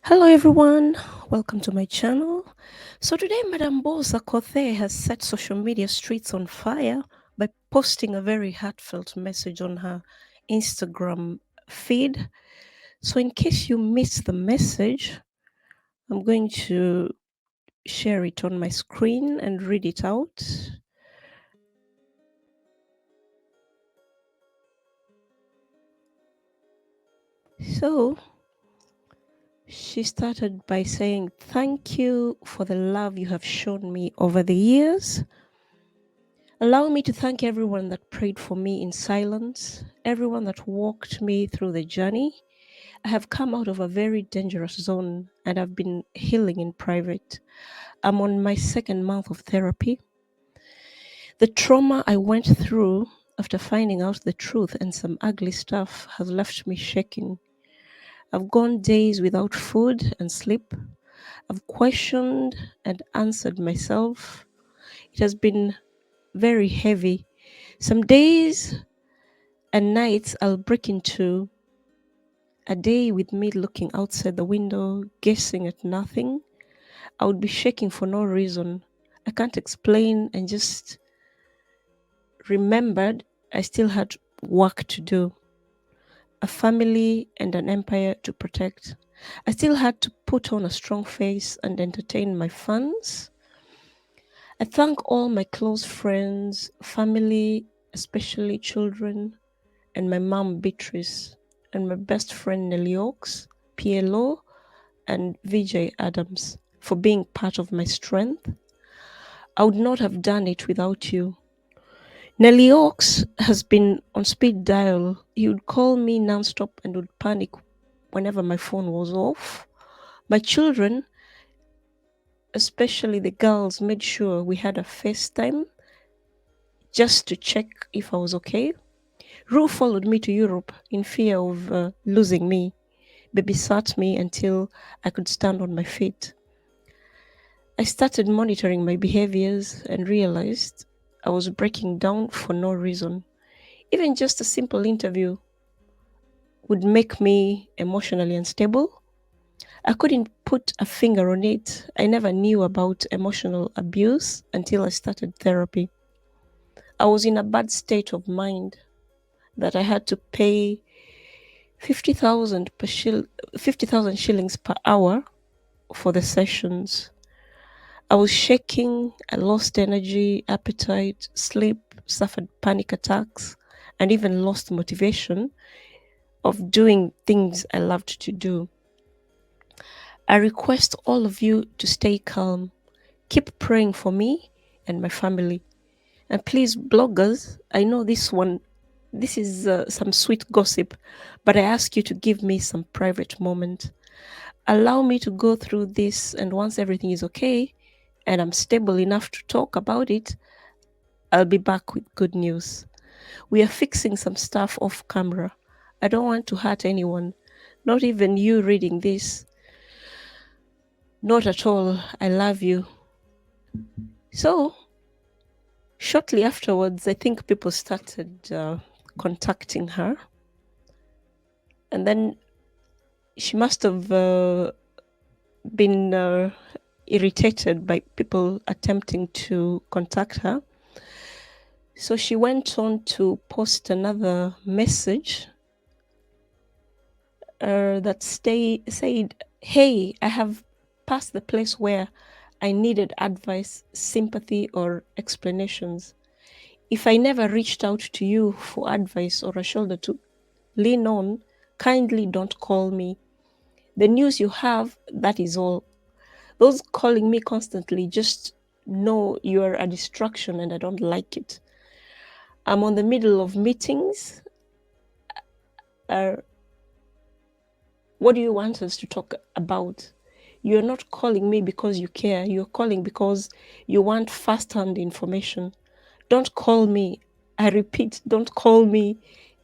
Hello everyone, welcome to my channel. So today Madam Boss Akothee has set social media streets on fire by posting a very heartfelt message on her Instagram feed. So in case you missed the message, I'm going to share it on my screen and read it out. So she started by saying, "Thank you for the love you have shown me over the years. Allow me to thank everyone that prayed for me in silence, everyone that walked me through the journey. I have come out of a very dangerous zone and I've been healing in private. I'm on my second month of therapy. The trauma I went through after finding out the truth and some ugly stuff has left me shaking. I've gone days without food and sleep. I've questioned and answered myself. It has been very heavy. Some days and nights I'll break into a day with me looking outside the window, guessing at nothing. I would be shaking for no reason. I can't explain and just remembered I still had work to do, a family and an empire to protect. I still had to put on a strong face and entertain my fans. I thank all my close friends, family, especially children, and my mom Beatrice, and my best friend Nelly Oaks, PLO, and VJ Adams for being part of my strength. I would not have done it without you. Nelly Oaks has been on speed dial. He would call me nonstop and would panic whenever my phone was off. My children, especially the girls, made sure we had a FaceTime just to check if I was okay. Rue followed me to Europe in fear of losing me, babysat me until I could stand on my feet. I started monitoring my behaviors and realized I was breaking down for no reason. Even just a simple interview would make me emotionally unstable. I couldn't put a finger on it. I never knew about emotional abuse until I started therapy. I was in a bad state of mind that I had to pay 50,000 shillings per hour for the sessions. I was shaking, I lost energy, appetite, sleep, suffered panic attacks, and even lost motivation of doing things I loved to do. I request all of you to stay calm. Keep praying for me and my family. And please, bloggers, I know this is some sweet gossip, but I ask you to give me some private moment. Allow me to go through this, and once everything is okay and I'm stable enough to talk about it, I'll be back with good news. We are fixing some stuff off camera. I don't want to hurt anyone, not even you reading this. Not at all. I love you." So, shortly afterwards, I think people started contacting her. And then she must have been irritated by people attempting to contact her. So she went on to post another message that said, "Hey, I have passed the place where I needed advice, sympathy, or explanations. If I never reached out to you for advice or a shoulder to lean on, kindly don't call me. The news you have, that is all. Those calling me constantly just know you're a distraction and I don't like it. I'm on the middle of meetings. What do you want us to talk about? You're not calling me because you care. You're calling because you want first-hand information. Don't call me. I repeat, don't call me,"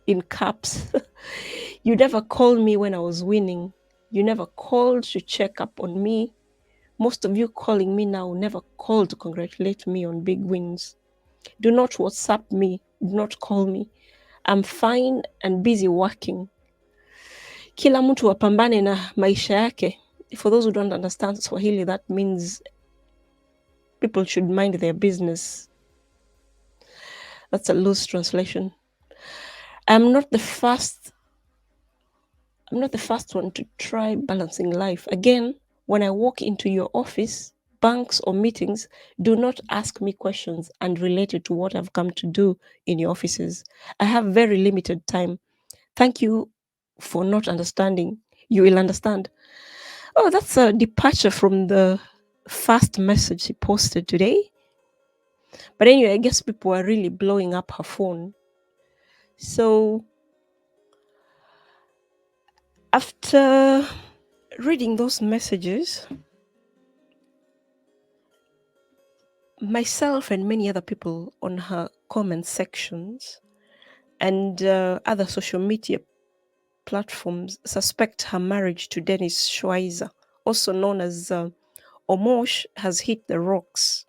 in caps. "You never called me when I was winning. You never called to check up on me. Most of you calling me now never called to congratulate me on big wins. Do not WhatsApp me. Do not call me. I'm fine and busy working. Kila mtu apambane na maisha yake. For those who don't understand Swahili, that means people should mind their business. That's a loose translation. I'm not the first I'm not the first one to try balancing life. Again, when I walk into your office, banks, or meetings, do not ask me questions and relate it to what I've come to do in your offices. I have very limited time. Thank you for not understanding. You will understand. Oh, that's a departure from the first message she posted today. But anyway, I guess people are really blowing up her phone. So after reading those messages, myself and many other people on her comment sections and other social media platforms suspect her marriage to Dennis Schweizer, also known as Omosh, has hit the rocks.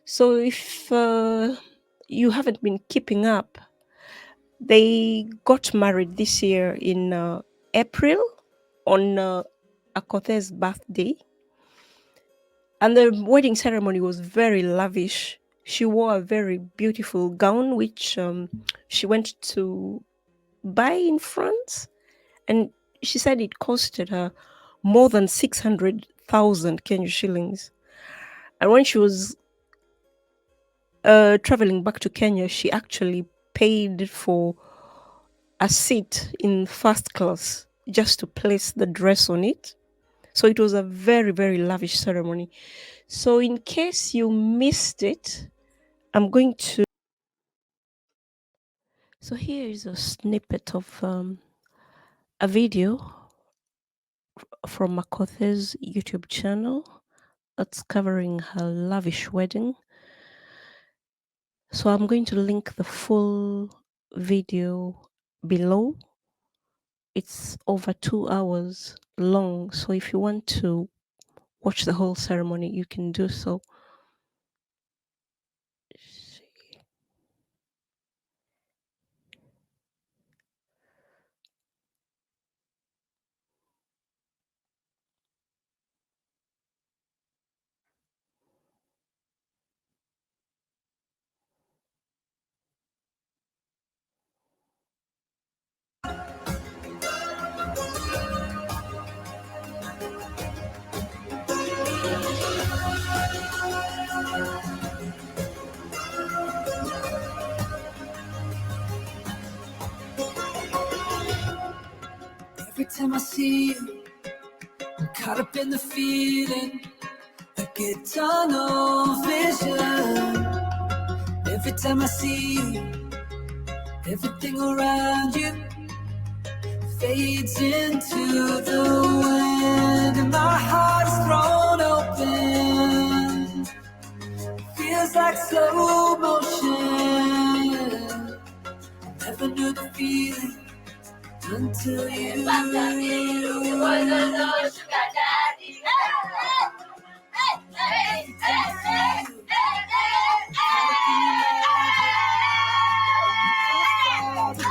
So if you haven't been keeping up, they got married this year in April on Akothee's birthday. And the wedding ceremony was very lavish. She wore a very beautiful gown, which she went to buy in France. And she said it costed her more than 600,000 Kenya shillings. And when she was traveling back to Kenya, she actually paid for a seat in first class just to place the dress on it. So it was a very, very lavish ceremony. So, in case you missed it, I'm going to. So, here is a snippet of a video from Akothee's YouTube channel that's covering her lavish wedding. So, I'm going to link the full video below. It's over 2 hours long. So, if you want to watch the whole ceremony, you can do so. Every time I see you, I'm caught up in the feeling. I get tunnel vision. Every time I see you, everything around you fades into the wind, and my heart is thrown open. Feels like slow motion. Never knew the feeling until you.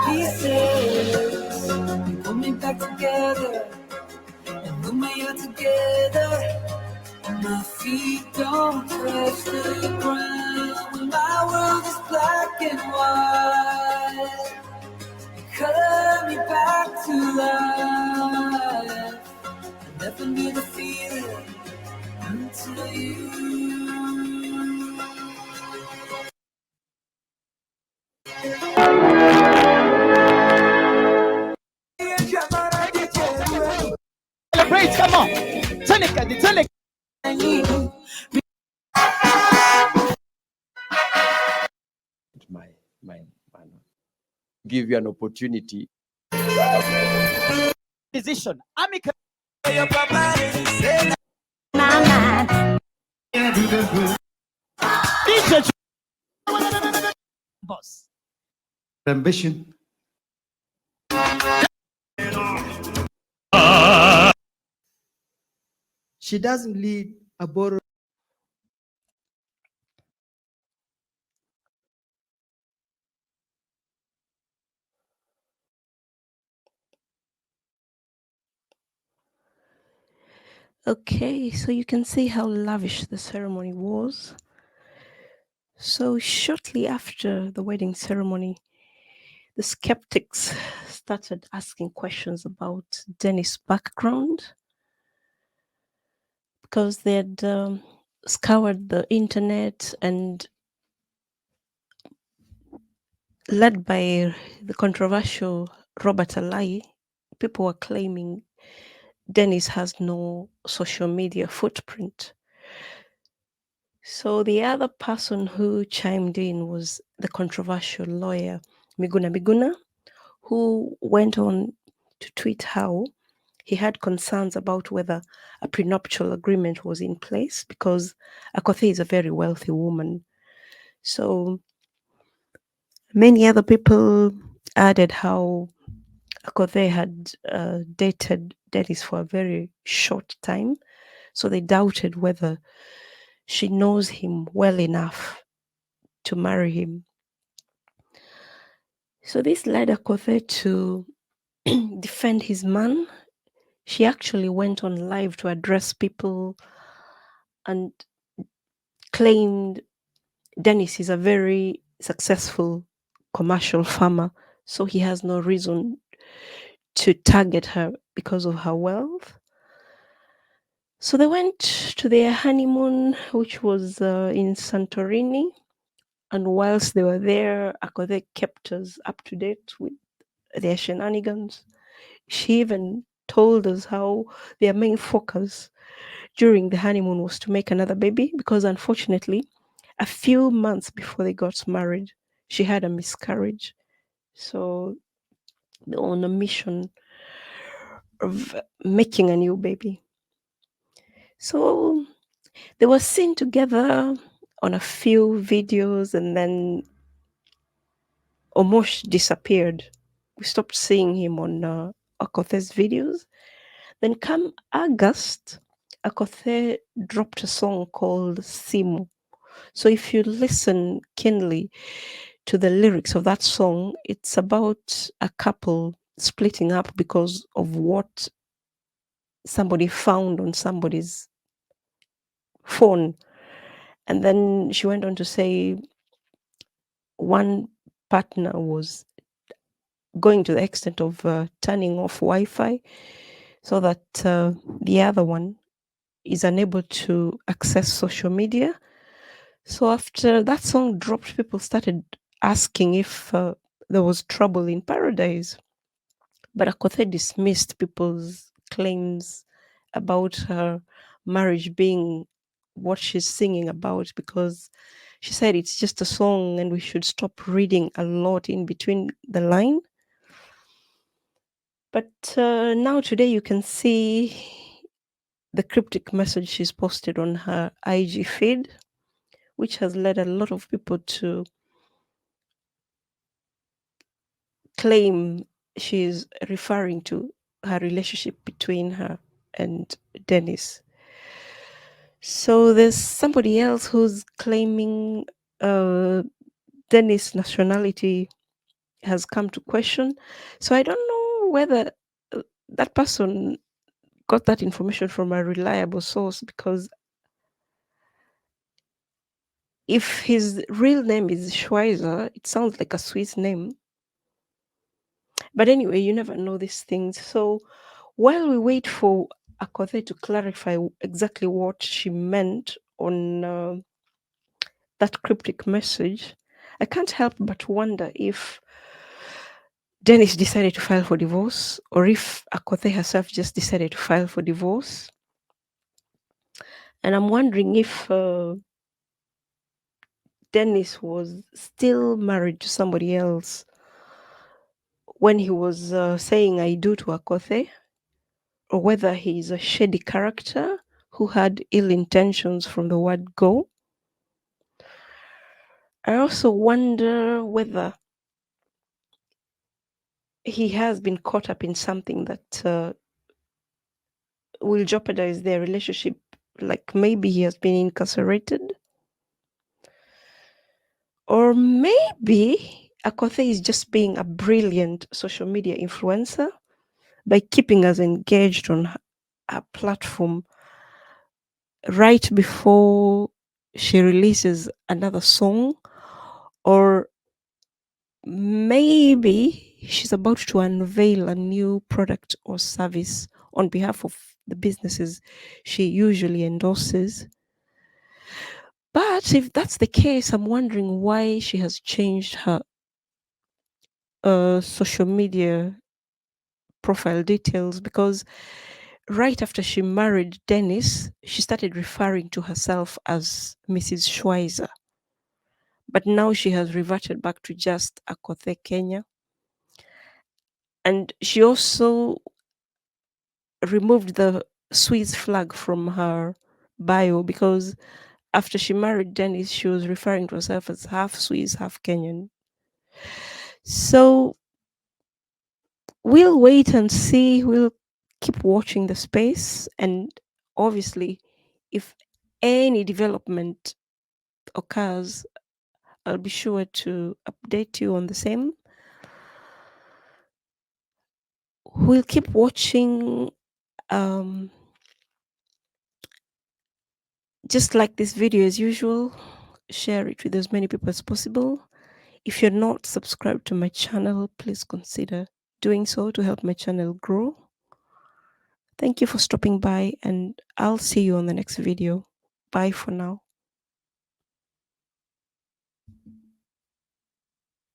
Pieces, you put me back together, and when we are together, my feet don't touch the ground. When my world is black and white, you color me back to life. I never knew the feeling until you. Celebrate, come on. Tunica, the Tunica. My give you an opportunity. Decision. Amica. Boss. Ambition. She doesn't lead a borrow. Okay, so you can see how lavish the ceremony was. So, shortly after the wedding ceremony, the skeptics started asking questions about Dennis' background because they had scoured the internet, and led by the controversial Robert Alai, people were claiming Dennis has no social media footprint. So the other person who chimed in was the controversial lawyer Miguna, who went on to tweet how he had concerns about whether a prenuptial agreement was in place because Akothee is a very wealthy woman. So many other people added how Akothee had dated Dennis for a very short time, so they doubted whether she knows him well enough to marry him. So this led Akothee to defend his man. She actually went on live to address people and claimed Dennis is a very successful commercial farmer, so he has no reason to target her because of her wealth. So they went to their honeymoon, which was in Santorini. And whilst they were there, Akothee kept us up to date with their shenanigans. She even told us how their main focus during the honeymoon was to make another baby because, unfortunately, a few months before they got married, she had a miscarriage. So they were on a mission of making a new baby. So they were seen together on a few videos, and then Omosh disappeared. We stopped seeing him on Akothe's videos. Then, come August, Akothee dropped a song called Simu. So, if you listen keenly to the lyrics of that song, it's about a couple splitting up because of what somebody found on somebody's phone. And then she went on to say one partner was going to the extent of turning off Wi Fi so that the other one is unable to access social media. So after that song dropped, people started asking if there was trouble in paradise. But Akothee dismissed people's claims about her marriage being what she's singing about because she said it's just a song and we should stop reading a lot in between the line. But now today you can see the cryptic message she's posted on her IG feed, which has led a lot of people to claim she's referring to her relationship between her and Dennis. So there's somebody else who's claiming uh, Dennis' nationality has come to question. So I don't know whether that person got that information from a reliable source because if his real name is Schweizer, it sounds like a Swiss name. But anyway, you never know these things. So while we wait for Akothee to clarify exactly what she meant on that cryptic message, I can't help but wonder if Dennis decided to file for divorce or if Akothee herself just decided to file for divorce. And I'm wondering if Dennis was still married to somebody else when he was saying I do to Akothee, or whether he's a shady character who had ill intentions from the word go. I also wonder whether he has been caught up in something that will jeopardize their relationship. Like maybe he has been incarcerated, or maybe Akothee is just being a brilliant social media influencer by keeping us engaged on her platform right before she releases another song, or maybe she's about to unveil a new product or service on behalf of the businesses she usually endorses. But if that's the case, I'm wondering why she has changed her social media profile details, because right after she married Dennis, she started referring to herself as Mrs. Schweizer. But now she has reverted back to just Akothee Kenya. And she also removed the Swiss flag from her bio, because after she married Dennis, she was referring to herself as half Swiss, half Kenyan. So we'll wait and see. We'll keep watching the space. And obviously, if any development occurs, I'll be sure to update you on the same. We'll keep watching. Um, just like this video as usual, share it with as many people as possible. If you're not subscribed to my channel, please consider doing so to help my channel grow. Thank you for stopping by, and I'll see you on the next video. Bye for now.